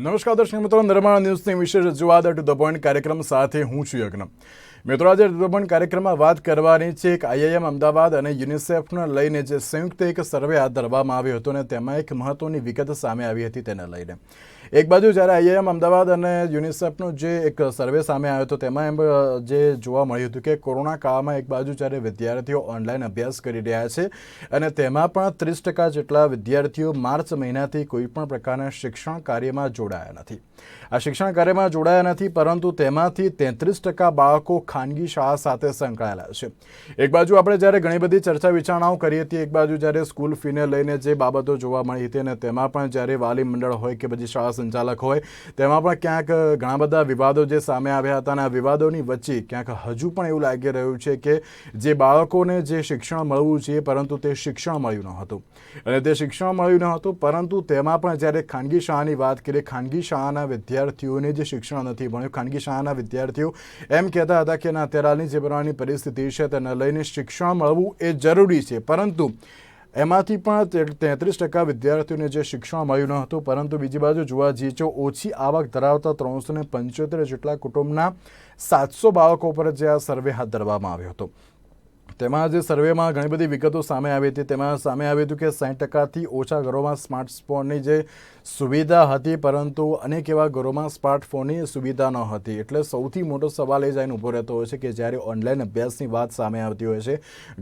નમસ્કાર દર્શક મિત્રો, નિર્માણ ન્યૂઝની વિશેષ રજૂઆત ટુ ધ પોઈન્ટ કાર્યક્રમ સાથે હું છું યજ્ઞ. મિત્રો, આજે ટુ ધ પોઈન્ટ કાર્યક્રમમાં વાત કરવાની છે એક આઈઆઈએમ અમદાવાદ અને યુનિસેફને લઈને જે સંયુક્ત એક સર્વે હાથ ધરવામાં આવ્યો હતો અને તેમાં એક મહત્વની વિગત સામે આવી હતી. તેને લઈને એક બાજુ જ્યારે આઈઆઈએમ અમદાવાદ અને યુનિસેફનો જે એક સર્વે સામે આવ્યો હતો તેમાં એમ જે જોવા મળ્યું હતું કે કોરોના કાળમાં એક બાજુ જ્યારે વિદ્યાર્થીઓ ઓનલાઈન અભ્યાસ કરી રહ્યા છે અને તેમાં પણ 30% જેટલા વિદ્યાર્થીઓ માર્ચ મહિનાથી કોઈપણ પ્રકારના શિક્ષણ કાર્યમાં જોડાયા નથી. આ શિક્ષણ કાર્યમાં જોડાયા નથી, પરંતુ તેમાંથી 33% બાળકો ખાનગી શાળા સાથે સંકળાયેલા છે. એક બાજુ આપણે જ્યારે ઘણી બધી ચર્ચા વિચારણાઓ કરી હતી, એક બાજુ જ્યારે સ્કૂલ ફીને લઈને જે બાબતો જોવા મળી હતી અને તેમાં પણ જ્યારે વાલી મંડળ હોય કે પછી શાળા સંચાલક હોય તેમાં પણ ક્યાંક ઘણા બધા વિવાદો જે સામે આવ્યા હતા અને આ વિવાદોની વચ્ચે ક્યાંક હજુ પણ એવું લાગી રહ્યું છે કે જે બાળકોને જે શિક્ષણ મળવું જોઈએ પરંતુ તે શિક્ષણ મળ્યું ન હતું અને તે શિક્ષણ મળ્યું ન હતું, પરંતુ તેમાં પણ જ્યારે ખાનગી શાળાની વાત કરીએ, ખાનગી શાળાના વિદ્યાર્થીઓને જે શિક્ષણ નથી મળ્યું, ખાનગી શાળાના વિદ્યાર્થીઓ એમ કહેતા હતા કે ના, અત્યારની જે પ્રમાણેની પરિસ્થિતિ છે તેને લઈને શિક્ષણ મળવું એ જરૂરી છે, પરંતુ એમાંથી પણ 33% વિદ્યાર્થીઓને જે શિક્ષણ મળ્યું ન હતું. પરંતુ બીજી બાજુ જોવા જઈએ તો ઓછી આવક ધરાવતા 375 જેટલા કુટુંબના 700 બાળકો પર જે આ સર્વે હાથ ધરવામાં આવ્યો હતો. તેમાં જે સર્વેમાં ઘણી બધી વિગતો સામે આવી હતી. તેમાં સામે આવ્યું હતું કે 60%થી ઓછા ઘરોમાં સ્માર્ટફોનની જે સુવિધા હતી, પરંતુ અનેક એવા ઘરોમાં સ્માર્ટફોનની સુવિધા ન હતી. એટલે સૌથી મોટો સવાલ એ જ ઊભો રહેતો હોય છે કે જ્યારે ઓનલાઈન અભ્યાસની વાત સામે આવતી હોય છે,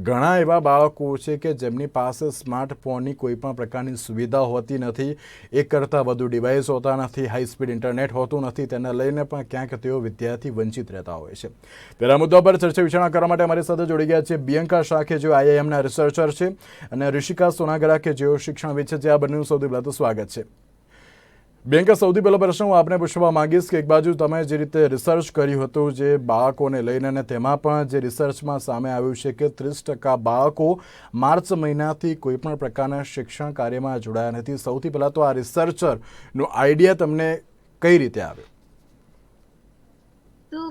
ઘણા એવા બાળકો છે કે જેમની પાસે સ્માર્ટફોનની કોઈ પણ પ્રકારની સુવિધા હોતી નથી, એક કરતાં વધુ ડિવાઇસ હોતા નથી, હાઈ સ્પીડ ઇન્ટરનેટ હોતું નથી. તેને લઈને પણ ક્યાંક તેઓ વિદ્યાર્થી વંચિત રહેતા હોય છે. તેના મુદ્દા પર ચર્ચા વિચારણા કરવા માટે અમારી સાથે જોડી ગયા છે બિયંકા શાહ કે જેઓ આઈઆઈએમના રિસર્ચર છે અને ઋષિકા સોનાગરા કે જેઓ શિક્ષણવિદ છે. જે આ બંનેનું સૌથી પહેલાં તો સ્વાગત છે. બિયંકા, સૌથી પહેલો પ્રશ્ન હું આપને પૂછવા માંગીશ કે એક બાજુ તમે જે રીતે રિસર્ચ કર્યું હતું જે બાળકોને લઈને, અને તેમાં પણ જે રિસર્ચમાં સામે આવ્યું છે કે 30% બાળકો માર્ચ મહિનાથી કોઈપણ પ્રકારના શિક્ષણ કાર્યમાં જોડાયા નથી. સૌથી પહેલાં તો આ રિસર્ચરનો આઈડિયા તમને કઈ રીતે આવ્યો? તો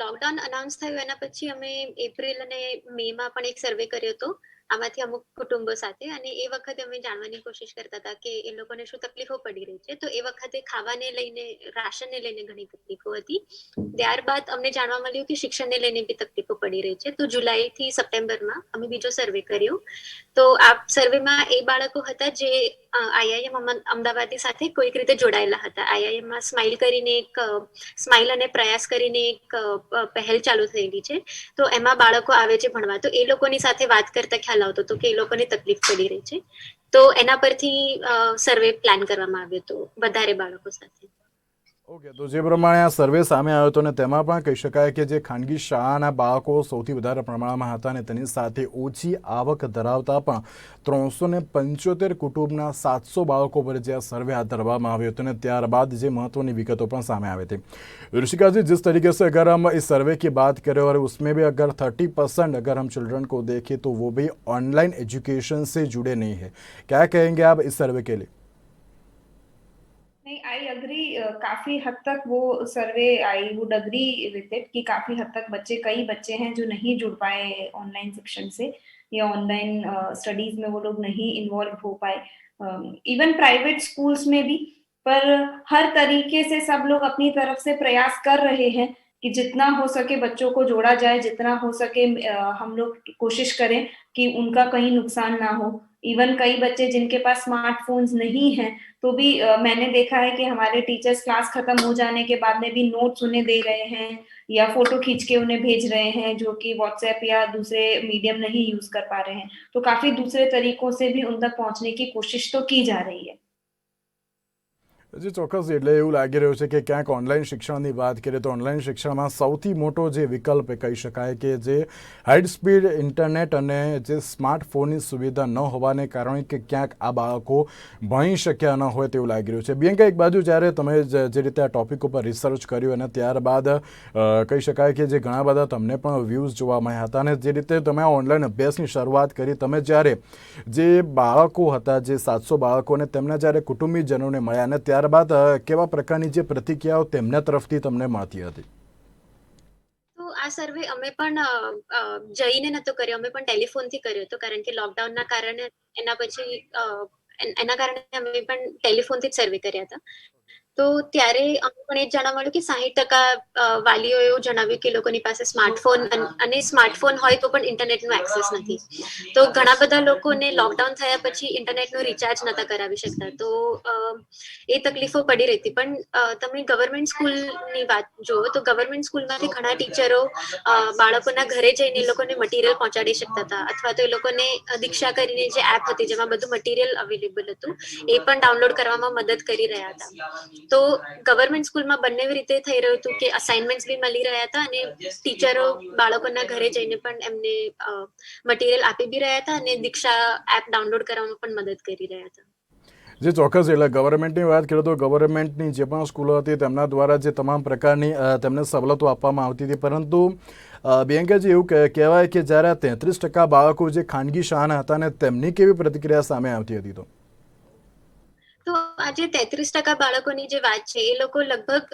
લોકડાઉન અનાઉન્સ થયું એના પછી અમે એપ્રિલ અને મે માં પણ એક સર્વે કર્યો હતો આમાંથી અમુક કુટુંબો સાથે, અને એ વખતે અમે જાણવાની કોશિશ કરતા હતા કે એ લોકોને શું તકલીફો પડી રહી છે. તો એ વખતે ખાવાને લઈને, રાશનને લઈને ઘણી તકલીફો હતી. ત્યારબાદ અમને જાણવા મળ્યું કે શિક્ષણને લઈને બી તકલીફો પડી રહી છે. તો જુલાઈ થી સપ્ટેમ્બરમાં અમે બીજો સર્વે કર્યો. તો આ સર્વેમાં એ બાળકો હતા જે આઈઆઈએમ અમદાવાદની સાથે કોઈક રીતે જોડાયેલા હતા. આઈઆઈએમમાં સ્માઇલ અને પ્રયાસ કરીને એક પહેલ ચાલુ થયેલી છે. તો એમાં બાળકો આવે છે ભણવા. તો એ લોકોની સાથે વાત કરતા ખ્યાલ આવતો હતો કે એ લોકોને તકલીફ પડી રહી છે. તો એના પરથી સર્વે પ્લાન કરવામાં આવ્યો હતો વધારે બાળકો સાથે. ઓકે, તો જે પ્રમાણે આ સર્વે સામે આવ્યો હતો અને તેમાં પણ કહી શકાય કે જે ખાનગી શાળાના બાળકો સૌથી વધારે પ્રમાણમાં હતા અને તેની સાથે ઓછી આવક ધરાવતા પણ 375 કુટુંબના 700 બાળકો પર જે આ સર્વે હાથ ધરવામાં આવ્યો હતો. અને ત્યારબાદ જે મહત્વની વિગતો પણ सामने આવી थी. ऋषिका जी, जिस तरीके से अगर हम इस सर्वे की बात करें और उसमें भी अगर 30% अगर हम चिल्ड्रन को देखें तो वो भी ऑनलाइन एजुकेशन से जुड़े नहीं है, क्या कहेंगे आप इस सर्वे के लिए? नहीं, आई अग्री. काफी हद तक वो survey, I would agree with it कि काफी हद तक कई बच्चे हैं जो नहीं जुड़ पाए ऑनलाइन शिक्षण से या ऑनलाइन स्टडीज में वो लोग नहीं इन्वॉल्व हो पाए, इवन प्राइवेट स्कूल्स में भी. पर हर तरीके से सब लोग अपनी तरफ से प्रयास कर रहे हैं कि जितना हो सके बच्चों को जोड़ा जाए, जितना हो सके हम लोग कोशिश करें कि उनका कहीं नुकसान ना हो. इवन कई बच्चे जिनके पास स्मार्टफोन्स नहीं हैं तो भी मैंने देखा है कि हमारे टीचर्स क्लास खत्म हो जाने के बाद में भी नोट्स उन्हें दे रहे हैं या फोटो खींच के उन्हें भेज रहे हैं, जो कि व्हाट्सएप या दूसरे मीडियम नहीं यूज कर पा रहे हैं. तो काफी दूसरे तरीकों से भी उन तक पहुंचने की कोशिश तो की जा रही है. जी ચોક્કસ. એટલે એવું લાગી રહ્યું છે કે ક્યાંક ઓનલાઈન શિક્ષણની વાત કરીએ તો ઓનલાઈન શિક્ષણમાં સૌથી મોટો જે વિકલ્પ કહી શકાય કે જે હાઈ સ્પીડ ઇન્ટરનેટ અને જે સ્માર્ટફોનની સુવિધા ન હોવાને કારણે કે ક્યાંક આ બાળકો ભણી શક્યા ન હોય તેવું લાગી રહ્યું છે. બિયંકા, એક બાજુ જ્યારે તમે જે રીતે આ ટોપિક ઉપર રિસર્ચ કર્યું અને ત્યારબાદ કહી શકાય કે જે ઘણા બધા તમને પણ વ્યૂઝ જોવા મળ્યા હતા અને જે રીતે તમે આ ઓનલાઈન અભ્યાસની શરૂઆત કરી, તમે જ્યારે જે બાળકો હતા, જે 700 બાળકોને તેમના જ્યારે કુટુંબીજનોને મળ્યા અને ત્યારબાદ કેવા પ્રકારની જે પ્રતિક્રિયાઓ તેમના તરફથી તમને મળતી હતી? તો આ સર્વે અમે પણ જઈને નતો કર્યો, અમે પણ ટેલિફોનથી કર્યો હતો, કારણ કે લોકડાઉનના કારણે એના કારણે અમે પણ ટેલિફોનથી જ સર્વે કર્યા હતા. તો ત્યારે અમને પણ એ જ જાણવા મળ્યું કે 60% વાલીઓએ એવું જણાવ્યું કે એ લોકોની પાસે સ્માર્ટફોન અને સ્માર્ટફોન હોય તો પણ ઇન્ટરનેટનો એક્સેસ નથી. તો ઘણા બધા લોકોને લોકડાઉન થયા પછી ઇન્ટરનેટનું રિચાર્જ નતા કરાવી શકતા. તો એ તકલીફો પડી રહી હતી. પણ તમે ગવર્મેન્ટ સ્કૂલની વાત જુઓ તો ગવર્મેન્ટ સ્કૂલમાંથી ઘણા ટીચરો બાળકોના ઘરે જઈને એ લોકોને મટીરિયલ પહોંચાડી શકતા હતા, અથવા તો એ લોકોને દીક્ષા કરીને જે એપ હતી જેમાં બધું મટીરિયલ અવેલેબલ હતું એ પણ ડાઉનલોડ કરવામાં મદદ કરી રહ્યા હતા. તો ગવર્મેન્ટ સ્કૂલમાં બંને રીતે થઈ રહ્યું હતું કે અસાઇનમેન્ટ્સ બી મળી રહ્યા હતા અને ટીચરો બાળકોના ઘરે જઈને પણ એમને મટીરિયલ આપી બી રહ્યા હતા અને દીક્ષા એપ ડાઉનલોડ કરવામાં પણ મદદ કરી રહ્યા હતા. જે ચોક્કસ, એટલે ગવર્મેન્ટની વાત કરીએ તો ગવર્મેન્ટની જે પણ સ્કૂલો હતી તેમના દ્વારા જે તમામ પ્રકારની તેમને સવલતો આપવામાં આવતી હતી, પરંતુ બેંકેજી એવું કહેવાય કે જ્યારે 33% બાળકો જે ખાનગી શાળાના હતા ને તેમની કેવી પ્રતિક્રિયા સામે આવતી હતી? તો આજે 33% બાળકોની જે વાત છે એ લોકો લગભગ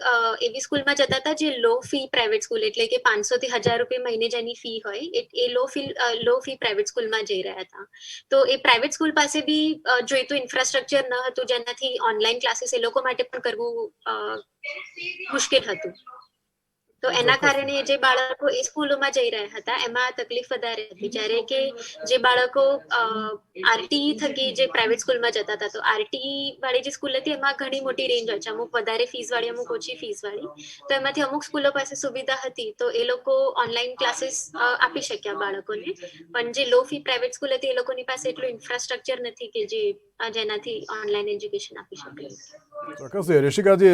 એવી સ્કૂલમાં જતા હતા જે લો ફી પ્રાઇવેટ સ્કૂલ, એટલે કે 500 થી 1000 રૂપિયા મહિને જેની ફી હોય એ લો ફી પ્રાઇવેટ સ્કૂલમાં જઈ રહ્યા હતા. તો એ પ્રાઇવેટ સ્કૂલ પાસે બી જોઈતું ઇન્ફ્રાસ્ટ્રક્ચર ન હતું જેનાથી ઓનલાઈન ક્લાસીસ એ લોકો માટે પણ કરવું મુશ્કેલ હતું. તો એના કારણે જે બાળકો એ સ્કૂલોમાં જઈ રહ્યા હતા એમાં તકલીફ વધારે હતી, જ્યારે કે જે બાળકો આરટી થકી જે પ્રાઇવેટ સ્કૂલમાં જતા હતા, તો આરટી વાળી જે સ્કૂલ હતી એમાં ઘણી મોટી રેન્જ હોય છે, અમુક વધારે ફીસ વાળી, અમુક ઓછી ફીસ વાળી. તો એમાંથી અમુક સ્કૂલો પાસે સુવિધા હતી તો એ લોકો ઓનલાઈન ક્લાસીસ આપી શક્યા બાળકોને. પણ જે લો ફી પ્રાઇવેટ સ્કૂલ હતી એ લોકોની પાસે એટલું ઇન્ફ્રાસ્ટ્રક્ચર નથી કે જેનાથી ઓનલાઈન એજ્યુકેશન આપી શકે. ચોક્કસ ઋષિકાજી,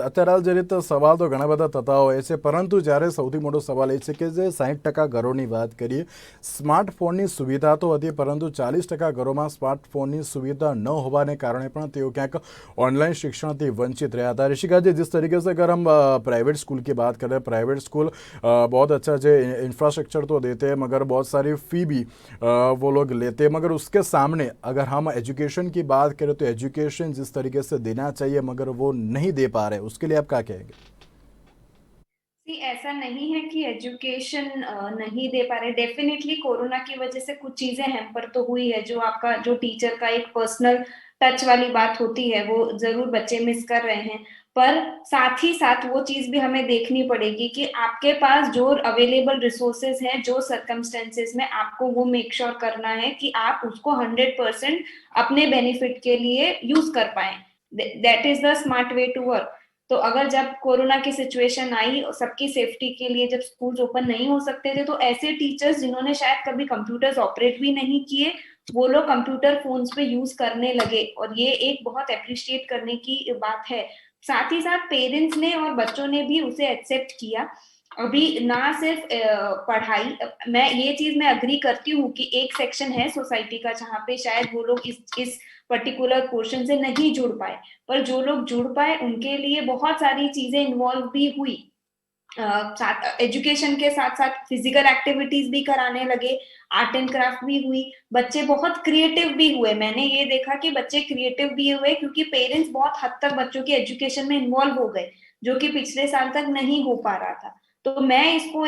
અત્યારે હાલ જે રીતે સવાલ તો ઘણા બધા થતા હોય છે, પરંતુ જ્યારે સૌથી મોટો સવાલ એ છે કે જે 60% ઘરોની વાત કરીએ, સ્માર્ટફોનની સુવિધા તો હતી પરંતુ 40% ઘરોમાં સ્માર્ટફોનની સુવિधा न होने कारणें પણ તેઓ ક્યાંક ऑनलाइन शिक्षण થી वंचित रहा था। ऋषिका जी, जिस तरीके से अगर हम प्राइवेट स्कूल की बात करें, प्राइवेट स्कूल बहुत अच्छा जो इंफ्रास्ट्रक्चर तो देते हैं मगर बहुत सारी फ़ी भी वो लोग लेते हैं, मगर उसके सामने अगर हम एजुकेशन की बात करें तो एजुकेशन जिस तरीके से देना चाहिए मगर वो नहीं दे पा रहे, उसके लिए आप क्या कहेंगे? ऐसा नहीं है कि एजुकेशन नहीं दे पा रहे। डेफिनेटली कोरोना की वजह से कुछ चीजें हैम्पर तो हुई है, जो आपका जो टीचर का एक पर्सनल टच वाली बात होती है वो जरूर बच्चे मिस कर रहे हैं। पर साथ ही साथ वो चीज भी हमें देखनी पड़ेगी कि आपके पास जो अवेलेबल रिसोर्सेज हैं, जो सर्कमस्टेंसेस में आपको वो मेक श्योर करना है कि आप उसको 100% अपने बेनिफिट के लिए यूज कर पाए। That is the smart way to work. तो अगर जब कोरोना की सिचुएशन आई, सबकी सेफ्टी के लिए जब स्कूल्स ओपन नहीं हो सकते थे, तो ऐसे टीचर्स जिन्होंने शायद कभी कंप्यूटर्स ऑपरेट भी नहीं किए, वो लोग कंप्यूटर फोन्स पे यूज करने लगे, और ये एक बहुत अप्रिशिएट करने की बात है। साथ ही साथ पेरेंट्स ने और बच्चों ने भी उसे एक्सेप्ट किया। अभी ना सिर्फ पढ़ाई, मैं ये चीज मैं अग्री करती हूँ कि एक सेक्शन है सोसाइटी का जहाँ पे शायद वो लोग इस पर्टिकुलर पोर्शन से नहीं जुड़ पाए, पर जो लोग जुड़ पाए उनके लिए बहुत सारी चीजें इन्वॉल्व भी हुई। एजुकेशन के साथ साथ फिजिकल एक्टिविटीज भी कराने लगे, आर्ट एंड क्राफ्ट भी हुई, बच्चे बहुत क्रिएटिव भी हुए। मैंने ये देखा कि बच्चे क्रिएटिव भी हुए क्योंकि पेरेंट्स बहुत हद तक बच्चों के एजुकेशन में इन्वॉल्व हो गए, जो कि पिछले साल तक नहीं हो पा रहा था। तो मैं इसको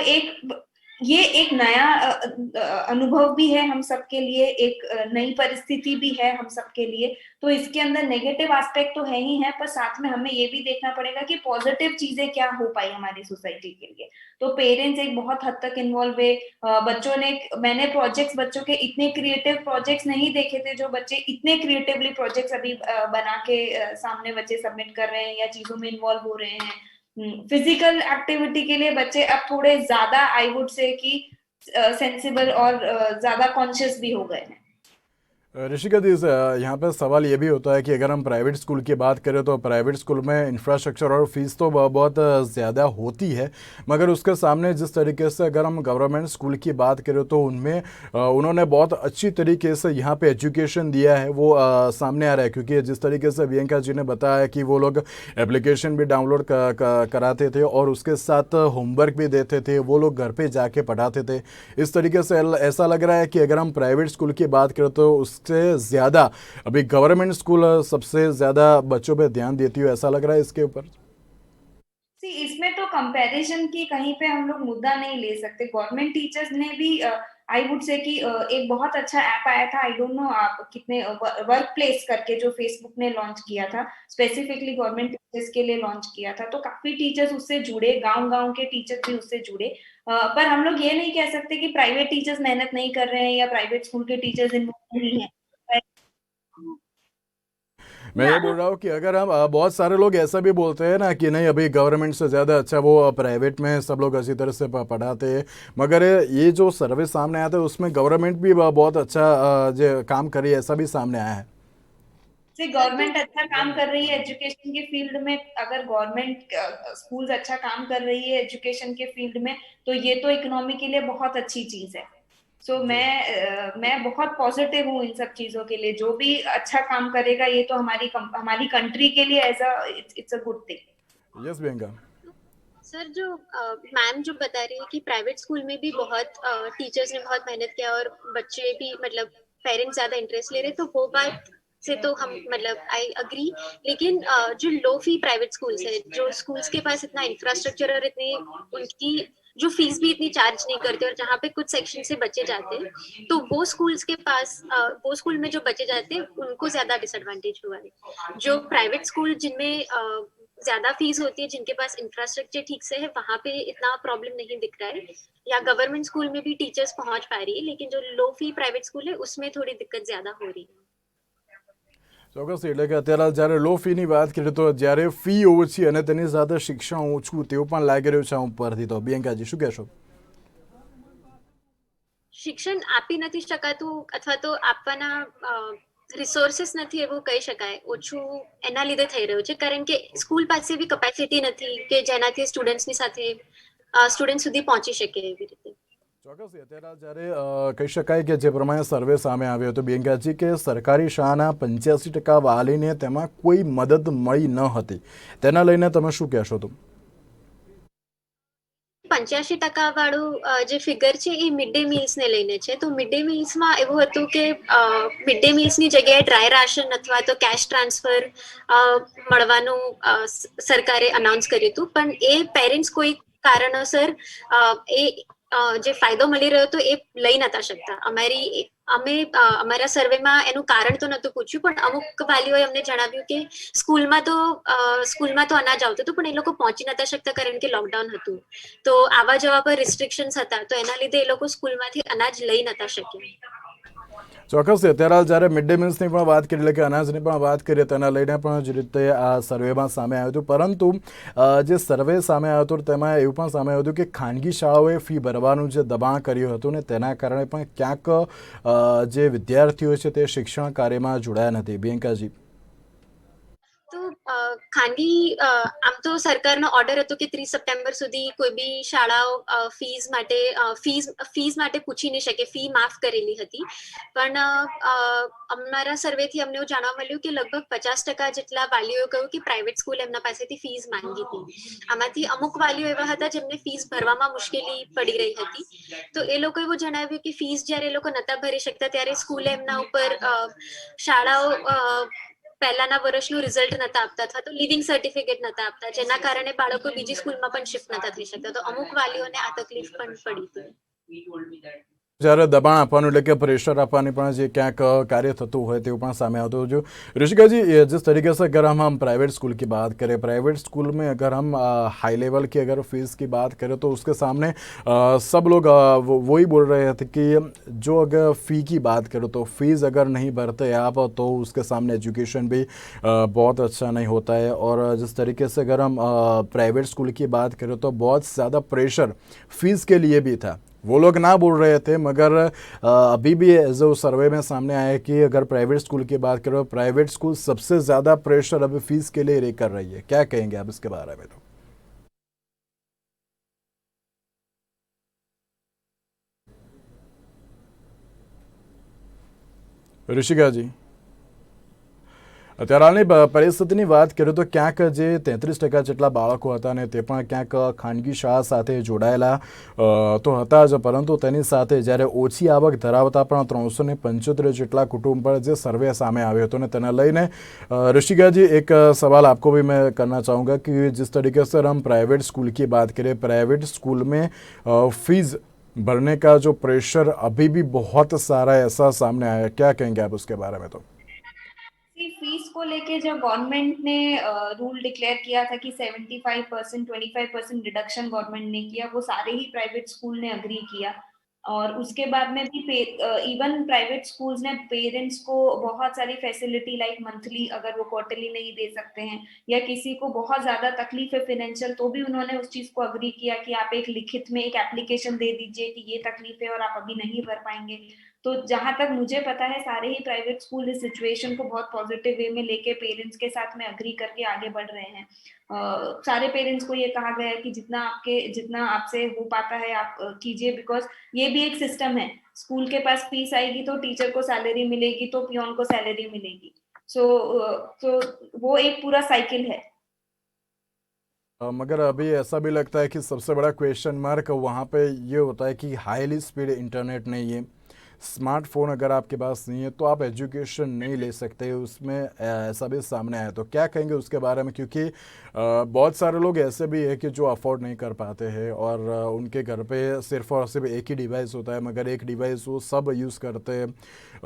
ये एक नया अनुभव भी है हम सबके लिए, एक नई परिस्थिति भी है हम सबके लिए। तो इसके अंदर नेगेटिव एस्पेक्ट तो है ही है, पर साथ में हमें ये भी देखना पड़ेगा कि पॉजिटिव चीजें क्या हो पाई हमारी सोसाइटी के लिए। तो पेरेंट्स एक बहुत हद तक इन्वॉल्व है। बच्चों ने, मैंने प्रोजेक्ट्स बच्चों के इतने क्रिएटिव प्रोजेक्ट्स नहीं देखे थे, जो बच्चे इतने क्रिएटिवली प्रोजेक्ट्स अभी बना के सामने बच्चे सबमिट कर रहे हैं या चीजों में इन्वॉल्व हो रहे हैं। फिजिकल एक्टिविटी के लिए बच्चे अब थोड़े ज्यादा, आई वुड से कि सेंसिबल और ज्यादा कॉन्शियस भी हो गए हैं। ऋषिका जी, यहाँ पर सवाल ये भी होता है कि अगर हम प्राइवेट स्कूल की बात करें तो प्राइवेट स्कूल में इंफ्रास्ट्रक्चर और फीस तो बहुत ज़्यादा होती है, मगर उसके सामने जिस तरीके से अगर हम गवर्नमेंट स्कूल की बात करें तो उनमें उन्होंने बहुत अच्छी तरीके से यहाँ पे एजुकेशन दिया है, वो सामने आ रहा है। क्योंकि जिस तरीके से प्रियंका जी ने बताया कि वो लोग एप्लीकेशन भी डाउनलोड कराते थे और उसके साथ होमवर्क भी देते थे, वो लोग घर पर जाके पढ़ाते थे। इस तरीके से ऐसा लग रहा है कि अगर हम प्राइवेट स्कूल की बात करें तो से ज्यादा अभी गवर्नमेंट स्कूल सबसे ज्यादा बच्चों पे ध्यान देती है, ऐसा लग रहा है इसके ऊपर। इसमें तो कंपैरिजन की कहीं पे हम लोग मुद्दा नहीं ले सकते। गवर्नमेंट टीचर्स ने भी आई वुड से कि एक बहुत अच्छा ऐप आया था, आई डोंट नो आप कितने, वर्क प्लेस करके जो फेसबुक ने लॉन्च किया था, स्पेसिफिकली गवर्नमेंट टीचर्स के लिए लॉन्च किया था, तो काफी टीचर्स उससे जुड़े, गांव गांव के टीचर्स भी उससे जुड़े। पर हम लोग ये नहीं कह सकते कि प्राइवेट टीचर्स मेहनत नहीं कर रहे हैं या प्राइवेट स्कूल के टीचर्स इन्वॉल्व नहीं है। मैं ये बोल रहा हूँ कि अगर हम बहुत सारे लोग ऐसा भी बोलते हैं ना कि नहीं अभी गवर्नमेंट से ज़्यादा अच्छा वो प्राइवेट में सब लोग अच्छी तरह से पढ़ाते हैं, मगर ये जो सर्वे सामने आया था उसमें गवर्नमेंट भी बहुत अच्छा जो काम करी है, ऐसा भी सामने आया है। से सर तो गवर्नमेंट अच्छा काम कर रही है एजुकेशन के फील्ड में, अगर गवर्नमेंट स्कूल्स अच्छा काम कर रही है एजुकेशन के फील्ड में, तो ये तो इकोनॉमी के लिए बहुत अच्छी चीज है। सो जी। मैं बहुत पॉजिटिव हूँ इन सब चीजों के लिए। जो भी अच्छा काम करेगा ये तो हमारी कंट्री के लिए as a it's a good thing. Yes Priyanka. Sir जो मैम जो बता रही है कि प्राइवेट स्कूल में भी बहुत टीचर्स ने बहुत मेहनत किया और बच्चे भी मतलब पेरेंट्स ज्यादा इंटरेस्ट ले रहे, तो वो बात से तो हम मतलब आई अग्री। लेकिन जो लो फी प्राइवेट स्कूल्स है, जो स्कूल्स के पास इतना इंफ्रास्ट्रक्चर और इतनी उनकी जो फीस भी इतनी चार्ज नहीं करते और जहाँ पे कुछ सेक्शन से बच्चे जाते हैं, तो वो स्कूल्स के पास वो स्कूल में जो बच्चे जाते हैं उनको ज्यादा डिसएडवांटेज हुआ है। जो प्राइवेट स्कूल जिनमें ज्यादा फीस होती है, जिनके पास इंफ्रास्ट्रक्चर ठीक से है, वहां पे इतना प्रॉब्लम नहीं दिख रहा है। या गवर्नमेंट स्कूल में भी टीचर्स पहुंच पा रही है, लेकिन जो लो फी प्राइवेट स्कूल है उसमें थोड़ी दिक्कत ज्यादा हो रही है। ચોક્કસ, એટલે કે અત્યારે જ્યારે લો ફીની વાત કરીએ તો જ્યારે ફી ઓછી અને તેની સાથે શિક્ષણ ઓછું તેવું પણ લાગી રહ્યું છે આ ઉપરથી, તો પ્રિયંકાજી શું કહેશો? શિક્ષણ આપી નથી શકાતું અથવા તો આપવાના રિસોર્સિસ નથી એવું કહી શકાય, ઓછું એના લીધે થઈ રહ્યું છે કારણ કે સ્કૂલ પાસે બી કેપેસિટી નથી કે જેનાથી સ્ટુડન્ટ્સની સાથે સ્ટુડન્ટ સુધી પહોંચી શકે એવી રીતે। ચોક્કસ, અત્યારે જ્યારે કહી શકાય કે જે પ્રમાણે સર્વે સામે આવ્યો હતો પ્રિયંકાજી કે સરકારી શાળાના 85% વાલીને તેમાં કોઈ મદદ મળી ન હતી, તેના લઈને તમે શું કહેશો? તો 85% વાળું જે ફિગર છે એ મિડ ડે મીલ્સ ને લઈને છે। તો મિડ ડે મીલ્સમાં એવું હતું કે મિડ ડે મીલ્સની જગ્યાએ ડ્રાય રાશન અથવા તો કેશ ટ્રાન્સફર મળવાનું સરકારે અનાઉન્સ કર્યું હતું, પણ એ પેરેન્ટ્સ કોઈ કારણોસર એ જે ફાયદો મળી રહ્યો હતો એ લઈ નતા શકતા। અમારા સર્વેમાં એનું કારણ તો નતું પૂછ્યું, પણ અમુક વાલીઓએ અમને જણાવ્યું કે સ્કૂલમાં તો અનાજ આવતું હતું પણ એ લોકો પહોંચી નતા શકતા કારણ કે લોકડાઉન હતું, તો આવા જવા પર રિસ્ટ્રિક્શન્સ હતા, તો એના લીધે એ લોકો સ્કૂલમાંથી અનાજ લઈ નતા શક્યા। ચોક્કસ, અત્યારે જ્યારે મિડ ડે મીલ્સની પણ વાત કરી, એટલે કે અનાજની પણ વાત કરીએ તેના લઈને પણ જ રીતે આ સર્વેમાં સામે આવ્યું હતું, પરંતુ જે સર્વે સામે આવ્યો હતો તેમાં એવું પણ સામે આવ્યું હતું કે ખાનગી શાળાઓએ ફી ભરવાનું જે દબાણ કર્યું હતું ને તેના કારણે પણ ક્યાંક જે વિદ્યાર્થીઓ છે તે શિક્ષણ કાર્યમાં જોડાયા નથી, પ્રિયંકાજી। તો ખાનગી આમ તો સરકારનો ઓર્ડર હતો કે 30 સપ્ટેમ્બર સુધી કોઈ બી શાળાઓ ફીસ માટે પૂછી નહીં શકે, ફી માફ કરેલી હતી, પણ અમારા સર્વેથી અમને એવું જાણવા મળ્યું કે લગભગ 50% જેટલા વાલીઓએ કહ્યું કે પ્રાઇવેટ સ્કૂલ એમના પાસેથી ફીસ માંગી હતી। આમાંથી અમુક વાલીઓ એવા હતા જેમને ફીસ ભરવામાં મુશ્કેલી પડી રહી હતી, તો એ લોકો એવું જણાવ્યું કે ફીસ જ્યારે એ લોકો નતા ભરી શકતા ત્યારે સ્કૂલે એમના ઉપર શાળાઓ પહેલાના વર્ષનું રિઝલ્ટ નતા આપતા અથવા તો લિવિંગ સર્ટિફિકેટ નતા આપતા, જેના કારણે બાળકો બીજી સ્કૂલમાં પણ શિફ્ટ નતા થઈ શકતા, તો અમુક વાલીઓને આ તકલીફ પણ પડી હતી। જ્યારે દબાણ આપવાનું એટલે કે પ્રેશર આપવાની પણ જે ક્યાંક कार्य થતું હોય તેવું પણ સામે આવતું जो ऋषिका जी, जिस तरीके से अगर हम प्राइवेट स्कूल की बात करें, प्राइवेट स्कूल में अगर हम हाई लेवल की अगर फीस की बात करें तो उसके सामने सब लोग वही बोल रहे थे कि जो अगर फ़ी की बात करो तो फीस अगर नहीं भरते आप तो उसके सामने एजुकेशन भी बहुत अच्छा नहीं होता है, और जिस तरीके से अगर हम प्राइवेट स्कूल की बात करें तो बहुत ज़्यादा प्रेशर फीस के लिए भी था, वो लोग ना बोल रहे थे, मगर अभी भी जो सर्वे में सामने आया है कि अगर प्राइवेट स्कूल की बात करो, प्राइवेट स्कूल सबसे ज़्यादा प्रेशर अभी फीस के लिए कर रही है, क्या कहेंगे आप इसके बारे में? तो ऋषिका जी, અત્યારે હાલની પરિસ્થિતિની વાત કરીએ તો ક્યાંક જે 33% જેટલા બાળકો હતા ને તે પણ ક્યાંક ખાનગી શાળા સાથે જોડાયેલા તો હતા જ, પરંતુ તેની સાથે જ્યારે ઓછી આવક ધરાવતા પણ 375 જેટલા कुटुंब पर जो सर्वे सामने आया तो ने तेना लईने ऋषिका जी एक सवाल आपको भी मैं करना चाहूँगा कि जिस तरीके से हम प्राइवेट स्कूल की बात करें, प्राइवेट स्कूल में फीस भरने का जो प्रेशर अभी भी बहुत सारा ऐसा सामने आया है, क्या कहेंगे आप उसके बारे में? तो फीस को लेके जब गवर्नमेंट ने रूल डिक्लेयर किया था कि 75% 25% डिडक्शन गवर्नमेंट ने किया, वो सारे ही प्राइवेट स्कूल ने अग्री किया। और उसके बाद में भी इवन प्राइवेट स्कूल्स ने पेरेंट्स को बहुत सारी फैसिलिटी लाइक मंथली, अगर वो क्वार्टरली नहीं दे सकते हैं या किसी को बहुत ज्यादा तकलीफ है फाइनेंशियल, तो भी उन्होंने उस चीज को अग्री किया कि आप एक लिखित में एक एप्लीकेशन दे दीजिए कि ये तकलीफ है और आप अभी नहीं भर पाएंगे। तो जहां तक मुझे पता है सारे ही प्राइवेट स्कूल इस सिचुएशन को बहुत पॉजिटिव वे में लेके पेरेंट्स के साथ में अग्री करके आगे बढ़ रहे हैं। सारे पेरेंट्स को ये कहा गया है कि जितना आपसे हो पाता है आप कीजिए, बिकॉज ये भी एक सिस्टम है। स्कूल के पास फीस आएगी तो टीचर को सैलरी मिलेगी, तो पियोन को सैलरी मिलेगी। सो वो एक पूरा साइकिल है। मगर अभी ऐसा भी लगता है कि सबसे बड़ा क्वेश्चन मार्क वहाँ पे ये होता है कि हाईली स्पीड इंटरनेट नहीं है, स्मार्टफोन अगर आपके पास नहीं है तो आप एजुकेशन नहीं ले सकते, उसमें ऐसा भी सामने आया। तो क्या कहेंगे उसके बारे में? क्योंकि बहुत सारे लोग ऐसे भी है कि जो अफोर्ड नहीं कर पाते हैं और उनके घर पे सिर्फ और सिर्फ एक ही डिवाइस होता है, मगर एक डिवाइस वो सब यूज़ करते हैं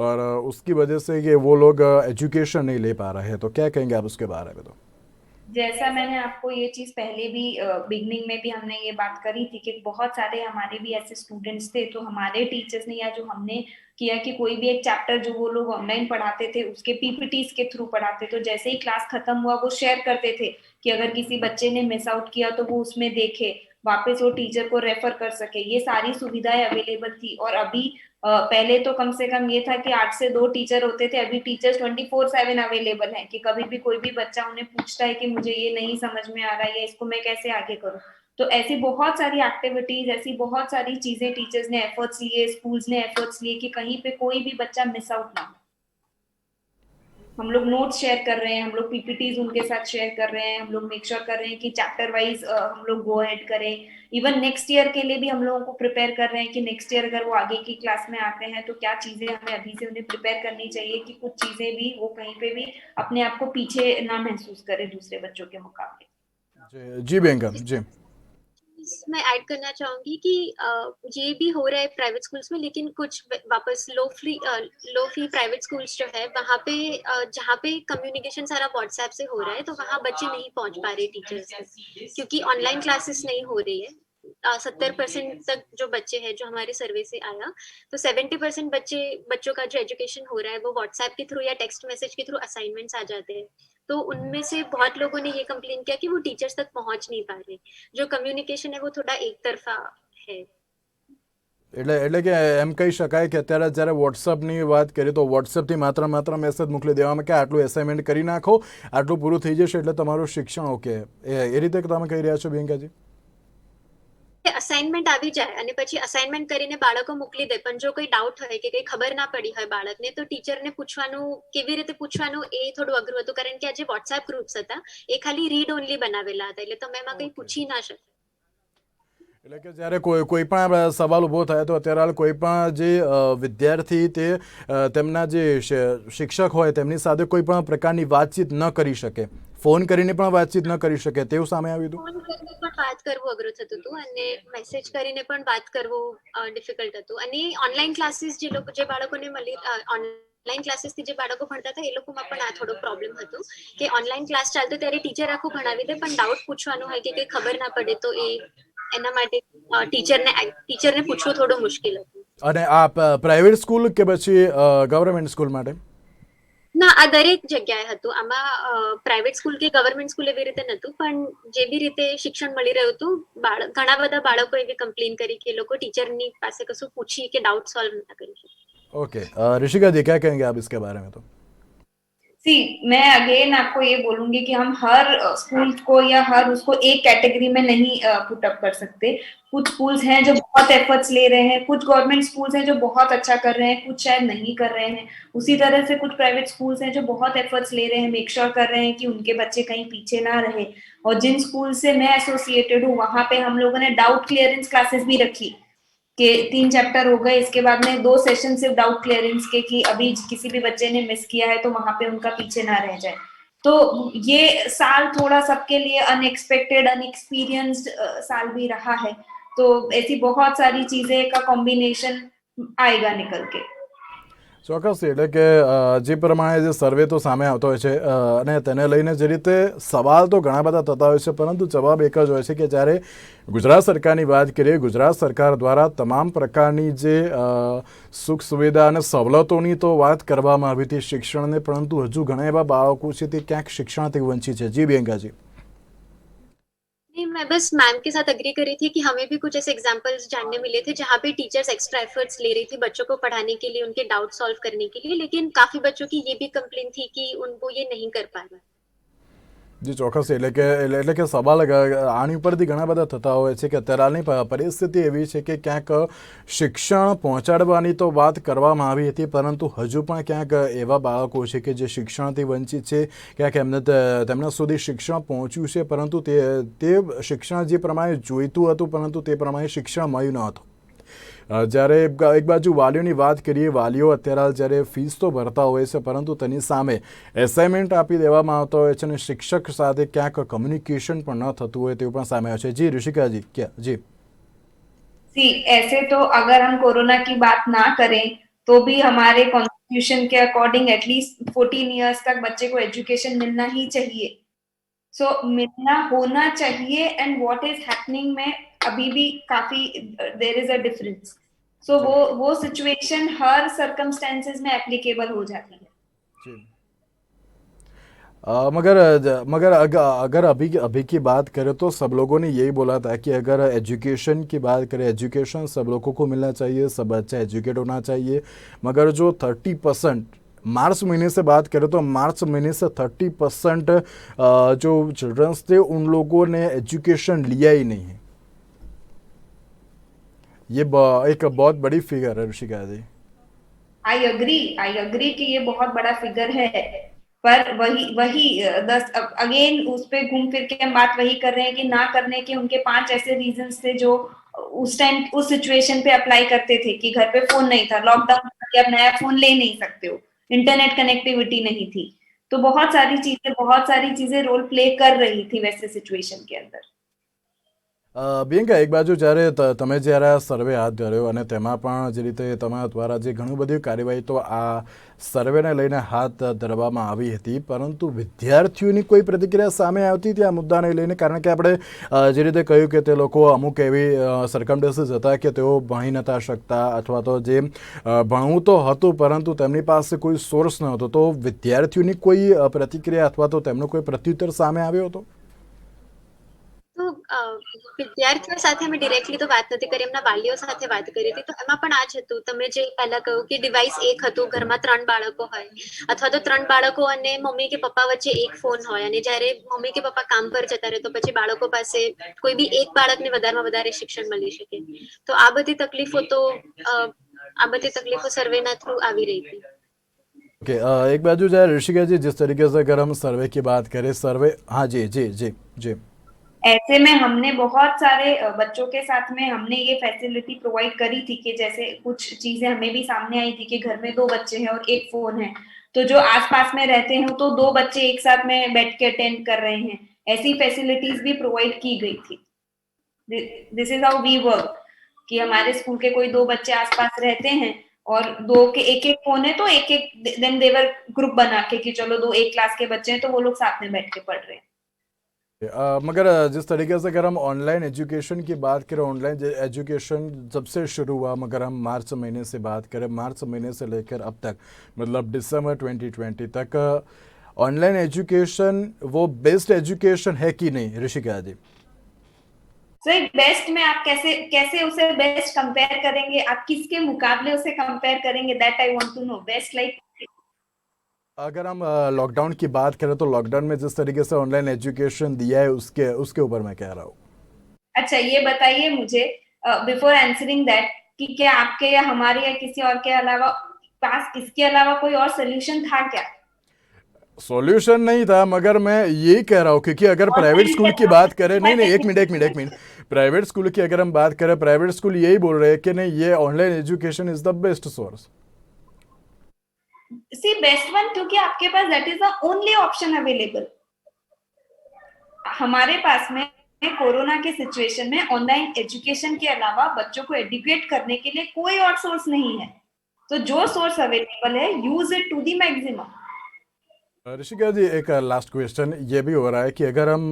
और उसकी वजह से ये वो लोग एजुकेशन नहीं ले पा रहे हैं। तो क्या कहेंगे आप उसके बारे में? तो जैसा मैंने आपको ये चीज पहले भी बिगनिंग में भी हमने ये बात करी थी कि बहुत सारे हमारे भी ऐसे स्टूडेंट्स थे, तो हमारे टीचर्स ने या जो हमने किया कि कोई भी एक चैप्टर जो वो लोग ऑनलाइन पढ़ाते थे उसके पीपीटीज के थ्रू पढ़ाते, तो जैसे ही क्लास खत्म हुआ वो शेयर करते थे कि अगर किसी बच्चे ने मिस आउट किया तो वो उसमें देखे, वापस वो टीचर को रेफर कर सके। ये सारी सुविधाएं अवेलेबल थी। और अभी पहले तो कम से कम ये था कि 8 से 2 टीचर होते थे, अभी टीचर्स 24/7 अवेलेबल हैं कि कभी भी कोई भी बच्चा उन्हें पूछता है कि मुझे ये नहीं समझ में आ रहा है या इसको मैं कैसे आगे करूं। तो ऐसी बहुत सारी एक्टिविटीज, ऐसी बहुत सारी चीजें टीचर्स ने एफर्ट्स लिए, स्कूल्स ने एफर्ट्स लिए कि कहीं पे कोई भी बच्चा मिस आउट ना हो। हम लोग नोट्स शेयर कर रहे हैं, हम लोग पीपीटीज उनके साथ शेयर कर रहे हैं, हम लोग मेक श्योर कर रहे हैं कि चैप्टर वाइज हम लोग गो अहेड करें। इवन नेक्स्ट ईयर के लिए भी हम लोगों को प्रिपेयर कर रहे हैं कि नेक्स्ट ईयर अगर वो आगे की क्लास में आते हैं तो क्या चीजें हमें अभी से उन्हें प्रिपेयर करनी चाहिए कि कुछ चीजें भी वो कहीं पे भी अपने आप को पीछे ना महसूस करे दूसरे बच्चों के मुकाबले। जी बेंगम जी। मैं ऐड करना चाहूंगी कि ये भी हो रहा है प्राइवेट स्कूल्स में, लेकिन कुछ वापस लो फी प्राइवेट स्कूल्स जो है वहाँ पे जहाँ पे कम्युनिकेशन सारा व्हाट्सएप से हो रहा है, तो वहाँ बच्चे नहीं पहुंच पा रहे टीचर्स तक, क्योंकि ऑनलाइन क्लासेस नहीं हो रही है। 70% तक जो बच्चे हैं, जो हमारे सर्वे से आया, तो 70% बच्चों का जो एजुकेशन हो रहा है वो व्हाट्सएप के थ्रू या टेक्स्ट मैसेज के थ्रू असाइनमेंट्स आ जाते हैं। तो उनमें से बहुत लोगों ने ये कंप्लेन किया कि वो टीचर्स तक पहुंच नहीं पा रहे, जो कम्युनिकेशन है वो थोड़ा एक तरफा है। એટલે કે એમ કહી શકાય કે અત્યારે જ્યારે વોટ્સઅપની વાત કરીએ તો વોટ્સઅપથી માત્ર મેસેજ મોકલી દેવામાં કે આટલું એસાઇનમેન્ટ કરી નાખો, આટલું પૂરું થઈ જશે એટલે તમારું શિક્ષણ ઓકે, એ રીતે તમે કહી રહ્યા છો પ્રિયંકાજી? અસાઇનમેન્ટ આવી જાય અને પછી અસાઇનમેન્ટ કરીને બાળકો મોકલી દે, પણ જો કોઈ ડાઉટ હોય કે કંઈ ખબર ના પડી હોય બાળકને, તો ટીચરને પૂછવાનું, કેવી રીતે પૂછવાનું એ થોડું અઘરું હતું, કારણ કે આ જે વોટ્સએપ ગ્રુપ્સ હતા એ ખાલી રીડ ઓનલી બનાવેલા હતા, એટલે તમે એમાં કંઈ પૂછી ના શકો। એટલે કે જ્યારે કોઈ પણ સવાલ ઊભો થાય તો અત્યારે હાલ કોઈ પણ જે વિદ્યાર્થી તે તેમના જે શિક્ષક હોય તેમની સાથે કોઈ પણ પ્રકારની વાતચીત ન કરી શકે, ફોન કરીને પણ વાતચીત ન કરી શકે તેવું સામે આવ્યું હતું? ફોન કરીને પણ વાત કરવું અઘરું થતું હતું અને મેસેજ કરીને પણ વાત કરવું ડિફિકલ્ટ હતું। અને ઓનલાઈન ક્લાસીસ જે બાળકોને મળી, ઓનલાઈન ક્લાસીસથી જે બાળકો ભણતા હતા એ લોકોમાં પણ આ થોડો પ્રોબ્લેમ હતો કે ઓનલાઈન ક્લાસ ચાલતો ત્યારે ટીચર આખું ભણાવી દે, પણ ડાઉટ પૂછવાનું હોય કે કંઈ ખબર ના પડે તો એના માટે ટીચરને પૂછવું થોડું મુશ્કેલ હતું। અને આ પ્રાઇવેટ સ્કૂલ કે પછી ગવર્મેન્ટ સ્કૂલ માટે? ના, આ દરેક જગ્યાએ હતું। આમાં પ્રાઇવેટ સ્કૂલ કે ગવર્મેન્ટ સ્કૂલ એવી રીતે નહોતું, પણ જે બી રીતે શિક્ષણ મળી રહ્યું હતું, ઘણા બધા બાળકો એવી કમ્પ્લેન કરી કે એ લોકો ટીચરની પાસે કશું પૂછી કે ડાઉટ સોલ્વ ના કરી શકે। ओके ऋषिका जी क्या कहेंगे आप इसके बारे में? तो सी, मैं अगेन आपको ये बोलूंगी कि हम हर स्कूल को या हर उसको एक कैटेगरी में नहीं पुट अप कर सकते। कुछ स्कूल्स हैं जो बहुत एफर्ट्स ले रहे हैं, कुछ गवर्नमेंट स्कूल्स हैं जो बहुत अच्छा कर रहे हैं, कुछ शायद नहीं कर रहे हैं। उसी तरह से कुछ प्राइवेट स्कूल्स हैं जो बहुत एफर्ट्स ले रहे हैं, मेक श्योर कर रहे हैं कि उनके बच्चे कहीं पीछे ना रहे। और जिन स्कूल से मैं एसोसिएटेड हूँ, वहां पे हम लोगों ने डाउट क्लियरेंस क्लासेस भी रखी कि 3 चैप्टर हो गए, इसके बाद में 2 सेशन सिर्फ डाउट क्लियरेंस के, कि अभी किसी भी बच्चे ने मिस किया है तो वहां पे उनका पीछे ना रह जाए। तो ये साल थोड़ा सबके लिए अनएक्सपेक्टेड, अनएक्सपीरियंस्ड साल भी रहा है। तो ऐसी बहुत सारी चीजें का कॉम्बिनेशन आएगा निकल के। ચોક્કસથી એટલે કે જે પ્રમાણે જે સર્વે તો સામે આવતો હોય છે અને તેને લઈને જે રીતે સવાલ તો ઘણા બધા થતા હોય છે, પરંતુ જવાબ એક જ હોય છે કે જ્યારે ગુજરાત સરકારની વાત કરીએ, ગુજરાત સરકાર દ્વારા તમામ પ્રકારની જે સુખ સુવિધા અને સવલતોની તો વાત કરવામાં આવી હતી શિક્ષણને, પરંતુ હજુ ઘણા એવા બાળકો છે તે ક્યાંક શિક્ષણથી વંચિત છે। જી પ્રિયંકાજી। नहीं, मैं बस मैम के साथ अग्री कर रही थी कि हमें भी कुछ ऐसे एग्जांपल्स जानने मिले थे जहाँ पे टीचर्स एक्स्ट्रा एफर्ट्स ले रही थी बच्चों को पढ़ाने के लिए, उनके डाउट सॉल्व करने के लिए, लेकिन काफी बच्चों की ये भी कंप्लेन थी कि उनको ये नहीं कर पा रहा। जी ચોક્કસ, એટલે કે સવાલ આની ઉપરથી ઘણા બધા થતા હોય છે કે અત્યારે હાલની પરિસ્થિતિ એવી છે કે ક્યાંક શિક્ષણ પહોંચાડવાની તો વાત કરવામાં આવી હતી, પરંતુ હજુ પણ ક્યાંક એવા બાળકો છે કે જે શિક્ષણથી વંચિત છે, ક્યાંક તેમના સુધી શિક્ષણ પહોંચ્યું છે, પરંતુ તે શિક્ષણ જે પ્રમાણે જોઈતું હતું પરંતુ તે પ્રમાણે શિક્ષણ મળ્યું ન હતું। જ્યારે એક બાજુ વાલીઓની વાત કરીએ, વાલીઓ અત્યારે જ્યારે ફીસ તો ભરતા હોય છે, પરંતુ તેની સામે એસાઇનમેન્ટ આપી દેવામાં આવતા હોય છે અને શિક્ષક સાથે ક્યાંક કમ્યુનિકેશન પણ ન થતું હોય તેવું પણ સામે આવે છે। જી ऋषिका जी, क्या जी? सी, ऐसे तो अगर हम कोरोना की बात ना करें तो भी हमारे कॉन्स्टिट्यूशन के अकॉर्डिंग एटलीस्ट 14 इयर्स तक बच्चे को एजुकेशन मिलना ही चाहिए। सो मिलना होना चाहिए, एंड व्हाट इज हैपनिंग में अभी भी काफी देयर इज अ डिफरेंस। सो जी वो सिचुएशन हर सर्कमस्टेंसेस में एप्लीकेबल हो जाती है। जी। मगर अगर अभी की बात करें तो सब लोगों ने यही बोला था कि अगर एजुकेशन की बात करें, एजुकेशन सब लोगों को मिलना चाहिए, सब अच्छा एजुकेट होना चाहिए। मगर जो 30% मार्च महीने से बात करें तो मार्च महीने से 30% जो चिल्ड्रंस थे उन लोगों ने एजुकेशन लिया ही नहीं है। ये एक बहुत बड़ी फिगर है ऋषिका जी। आई अग्री कि ये बहुत बड़ा फिगर है। पर वही वही 10 अगेन उस पे घूम फिर के हम बात वही कर रहे हैं कि ना करने के उनके 5 ऐसे रीजंस थे जो उस टाइम उस सिचुएशन पे अप्लाई करते थे, कि घर पे फोन नहीं था, लॉकडाउन था, कि आप नया फोन ले नहीं सकते हो, इंटरनेट कनेक्टिविटी नहीं थी। तो बहुत सारी चीजें रोल प्ले कर रही थी वैसे सिचुएशन के अंदर। પ્રિયંકા, એક બાજુ જ્યારે તમે જ્યારે આ સર્વે હાથ ધર્યો અને તેમાં પણ જે રીતે તમારા દ્વારા જે ઘણી બધી કાર્યવાહી તો આ સર્વેને લઈને હાથ ધરવામાં આવી હતી, પરંતુ વિદ્યાર્થીઓની કોઈ પ્રતિક્રિયા સામે આવતી હતી આ મુદ્દાને લઈને? કારણ કે આપણે જે રીતે કહ્યું કે તે લોકો અમુક એવી સરકમસ્ટન્સીસ હતા કે તેઓ ભણી નહોતા શકતા, અથવા તો જે ભણવું તો હતું પરંતુ તેમની પાસે કોઈ સોર્સ ન હતો, તો વિદ્યાર્થીઓની કોઈ પ્રતિક્રિયા અથવા તો તેમનો કોઈ પ્રત્યુત્તર સામે આવ્યો હતો? તો વિદ્યાર્થીઓ સાથે અમે ડિરેક્ટલી તો વાત નથી કરી, એમના વાલીઓ સાથે વાત કરી હતી, તો એમાં પણ આ જ હતું, તમે જે પહેલા કહ્યું કે ડિવાઇસ એક હતું, ઘરમાં 3 બાળકો હોય અથવા તો 3 બાળકો અને મમ્મી કે પપ્પા વચ્ચે એક ફોન હોય, અને જ્યારે મમ્મી કે પપ્પા કામ પર જતા રહે તો પછી બાળકો પાસે કોઈ બી એક બાળકને વધારેમાં વધારે શિક્ષણ મળી શકે। તો આ બધી તકલીફો સર્વેના થ્રુ આવી રહી હતી। ओके, एक बाजू जो है ऋषिका जी, जिस तरीके से अगर हम सर्वे की बात करें, सर्वे, हाँ जी जी जी जी। ऐसे में हमने बहुत सारे बच्चों के साथ में हमने ये फैसिलिटी प्रोवाइड करी थी कि जैसे कुछ चीजें हमें भी सामने आई थी कि घर में 2 बच्चे हैं और एक फोन है, तो जो आसपास में रहते हैं तो 2 बच्चे एक साथ में बैठ के अटेंड कर रहे हैं, ऐसी फैसिलिटीज भी प्रोवाइड की गई थी। This is how we work, कि हमारे स्कूल के कोई 2 बच्चे आसपास रहते हैं और 2 के एक एक फोन है, तो एक एक देन देवर ग्रुप बना के कि चलो 2 एक क्लास के बच्चे हैं तो वो लोग साथ में बैठ के पढ़ रहे हैं। मगर जिस तरीके से अगर हम ऑनलाइन एजुकेशन की बात करें, ऑनलाइन एजुकेशन जब से शुरू हुआ, मगर हम मार्च महीने से बात करें, मार्च महीने से लेकर अब तक मतलब दिसंबर 2020 तक ऑनलाइन एजुकेशन वो बेस्ट एजुकेशन है कि नहीं ऋषिका जी? सर बेस्ट में आप कैसे कैसे उसे बेस्ट कंपेयर करेंगे, आप किसके मुकाबले उसे कंपेयर करेंगे, that I want to know. Best like अगर हम लॉकडाउन की बात करें तो लॉकडाउन में जिस तरीके से ऑनलाइन एजुकेशन दिया है उसके उसके ऊपर मैं कह रहा हूँ। अच्छा, ये बताइए मुझे, बिफोर आंसरिंग दैट, कि क्या आपके या हमारे या किसी और के अलावा पास इसके अलावा कोई और सोल्यूशन था क्या? सॉल्यूशन नहीं था, मगर मैं यही कह रहा हूँ क्योंकि अगर और प्राइवेट नहीं स्कूल की बात करें, नहीं नहीं, एक मिनट, प्राइवेट स्कूल की अगर हम बात करें, प्राइवेट स्कूल यही बोल रहे हैं कि नहीं, ये online education is the best source. See best one, क्योंकि आपके पास that is the only option available. हमारे पास में कोरोना के सिचुएशन में ऑनलाइन एजुकेशन के अलावा बच्चों को एडुकेट करने के लिए कोई और सोर्स नहीं है। तो जो सोर्स अवेलेबल है, use it to the maximum. Rishika ji, एक लास्ट क्वेश्चन ये भी हो रहा है कि अगर हम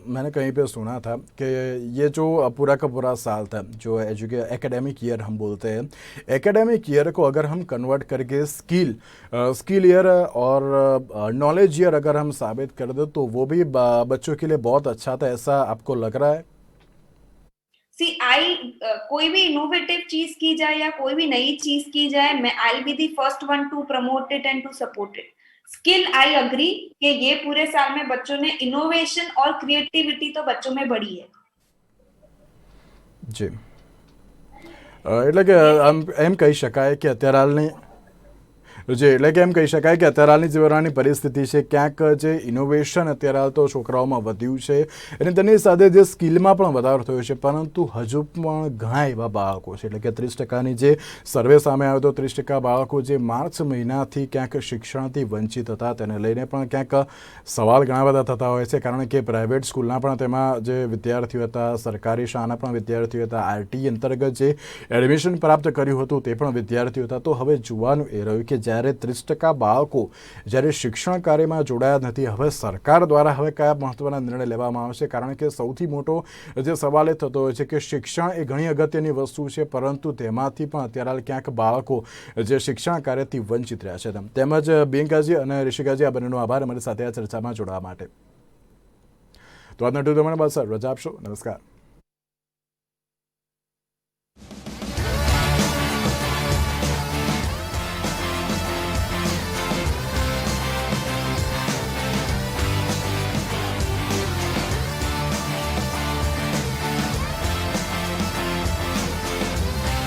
मैंने कहीं पे सुना था कि ये जो पूरा का पूरा साल था, जो एकेडमिक ईयर हम बोलते हैं, एकेडमिक ईयर को अगर हम कन्वर्ट करके स्किल ईयर और नॉलेज ईयर अगर हम साबित कर दें तो वो भी बच्चों के लिए बहुत अच्छा था, ऐसा आपको लग रहा है? सी आई, कोई भी इनोवेटिव चीज की जाए या कोई भी नई चीज की जाए, मैं I be the first one to promote it and to support it. Skill, I agree कि ये पूरे साल में बच्चों ने इनोवेशन और क्रिएटिविटी तो बच्चों में बढ़ी है। जी, એટલે કે એમ કહી શકાય કે અત્યારે હાલની જે એટલે કે એમ કહી શકાય કે અત્યારે હાલની જે પ્રકારની પરિસ્થિતિ છે, ક્યાંક જે ઇનોવેશન અત્યારે હાલ તો છોકરાઓમાં વધ્યું છે અને તેની સાથે જે સ્કિલમાં પણ વધારો થયો છે, પરંતુ હજુ પણ ઘણા એવા બાળકો છે, એટલે કે 30%ની જે સર્વે સામે આવ્યો તો 30% બાળકો જે માર્ચ મહિનાથી ક્યાંક શિક્ષણથી વંચિત હતા, તેને લઈને પણ ક્યાંક સવાલ ઘણા બધા થતા હોય છે, કારણ કે પ્રાઇવેટ સ્કૂલના પણ તેમાં જે વિદ્યાર્થીઓ હતા, સરકારી શાળાના પણ વિદ્યાર્થીઓ હતા, આરટી અંતર્ગત જે એડમિશન પ્રાપ્ત કર્યું હતું તે પણ વિદ્યાર્થીઓ હતા। તો હવે જોવાનું એ રહ્યું કે જ્યારે 30% બાળકો જ્યારે શિક્ષણ કાર્યમાં જોડાયા નથી, હવે સરકાર દ્વારા હવે કયા મહત્વના નિર્ણય લેવામાં આવશે, કારણ કે સૌથી મોટો જે સવાલ એ થતો હોય છે કે શિક્ષણ એ ઘણી અગત્યની વસ્તુ છે, પરંતુ તેમાંથી પણ અત્યારે હાલ ક્યાંક બાળકો જે શિક્ષણ કાર્યથી વંચિત રહ્યા છે। તેમજ બિયંકાજી અને ઋષિકાજી, આ બંનેનો આભાર અમારી સાથે આ ચર્ચામાં જોડાવા માટે। તો આજના ટૂર મને બસ રજા આપશો। નમસ્કાર।